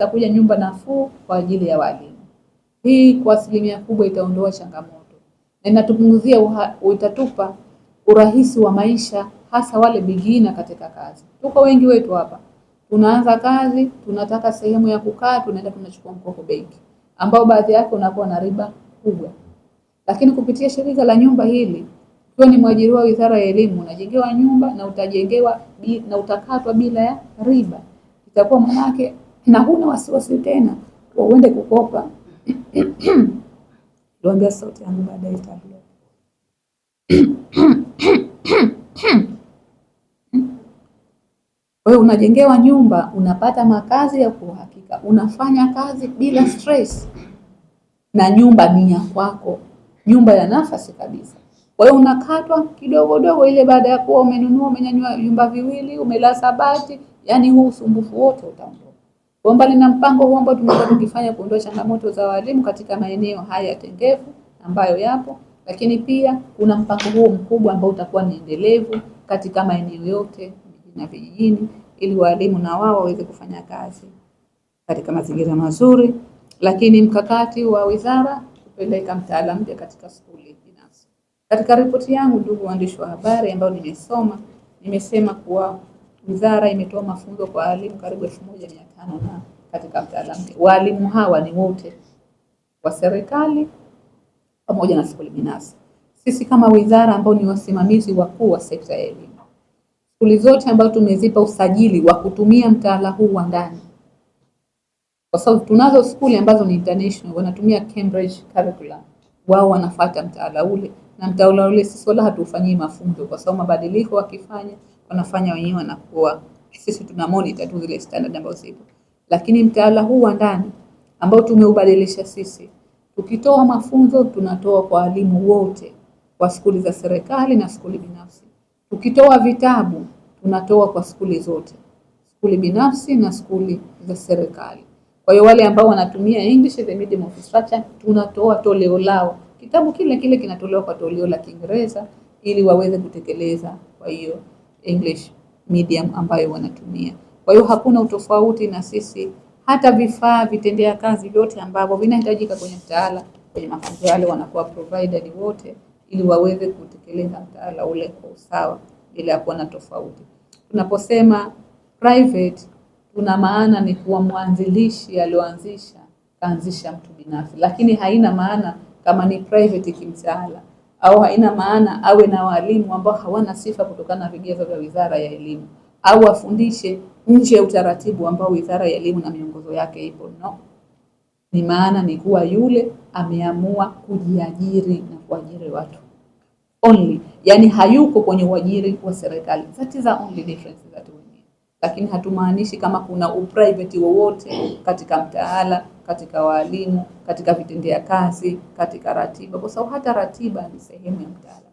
itakuja nyumba nafuu kwa ajili ya walimu. Hii kwa asilimia kubwa itaondoa changamoto na itatupa urahisi wa maisha, hasa wale beginner katika kazi. Tuko wengi wetu hapa tunaanza kazi, tunataka sehemu ya kukaa, tunaenda tunachukua mkopo benki, ambao baadhi yake unakuwa na riba kubwa. Lakini kupitia shirika la nyumba hili, kwa ni mwajiriwa Wizara ya Elimu, unajengewa nyumba na utajengewa na utakatwa bila ya riba. Itakuwa manake na huna wasiwasi tena uende kukopa. Tuambia sauti yangu baadaye tablet. Wewe unajengewa nyumba, unapata makazi ya kuhakika, unafanya kazi bila stress, na nyumba ni ya kwako, nyumba ya nafasi kabisa. Kwa hiyo unakatwa kidogo dogo ile baada ya kuwa umenunua, umenyanyua vyumba viwili, umelasa bati, yani huu usumbufu wote utaondoka. Kwa mbali na mpango huu ambao tumekuwa tukifanya kuondoa changamoto za walimu katika maeneo haya tengefu ambayo yapo, lakini pia kuna mpango huu mkubwa ambao utakuwa ni endelevu katika maeneo yote na vijijini, ili walimu na wao waweze kufanya kazi katika mazingira mazuri. Lakini mkakati wa wizara kupeleka mtaala mpya katika skuli binafsi. Katika ripoti yangu, ndugu waandishi wa habari, ambao nimesema kuwa wizara imetoa mafunzo kwa walimu karibu 1500 na katika mtaala mpya. Walimu hawa ni wote wa serikali pamoja na skuli binafsi. Sisi kama wizara ambao ni wasimamizi wakuu wa sekta ya elimu, skuli zote ambazo tumezipa usajili wa kutumia mtaala huu wa ndani, kwa sababu tunazo skuli ambazo ni international wanatumia Cambridge curriculum, wao wanafuata mtaala ule, na mtaala ule sisi wala hatufanyii mafunzo, kwa sababu mabadiliko wakifanya wanafanya wenyewe, wanakuwa sisi tuna monitor tu zile standard ambazo zipo. Lakini mtaala huu wa ndani ambao tumeubadilisha sisi, tukitoa mafunzo tunatoa kwa walimu wote kwa skuli za serikali na skuli binafsi. Tukitoa vitabu tunatoa kwa skuli zote, skuli binafsi na skuli za serikali. Kwa hiyo wale ambao wanatumia English the medium of instruction, tunatoa toleo lao, kitabu kile kile kinatolewa kwa toleo la Kiingereza ili waweze kutekeleza kwa hiyo English medium ambayo wanatumia. Kwa hiyo hakuna utofauti na sisi, hata vifaa vitendea kazi vyote ambavyo vinahitajika kwenye mtaala, kwenye mafunzo yale wanakuwa provided wote, ili waweze kutekeleza mtaala ule kwa usawa bila kuwa na tofauti. Tunaposema private, tuna maana ni kuwa mwanzilishi alioanzisha kaanzisha mtu binafsi, lakini haina maana kama ni private kimtaala, au haina maana awe na walimu ambao hawana sifa kutokana na vigezo vya Wizara ya Elimu, au afundishe nje ya utaratibu ambao Wizara ya Elimu na miongozo yake ipo. No, ni maana ni kuwa yule ameamua kujiajiri na kuajiri watu only, yani hayuko kwenye uajiri wa serikali. That is the only difference that we need. Lakini hatumaanishi kama kuna uprivate wowote katika mtaala, katika walimu, katika vitendea kazi, katika ratiba, kwa sababu hata ratiba ni sehemu ya mtaala.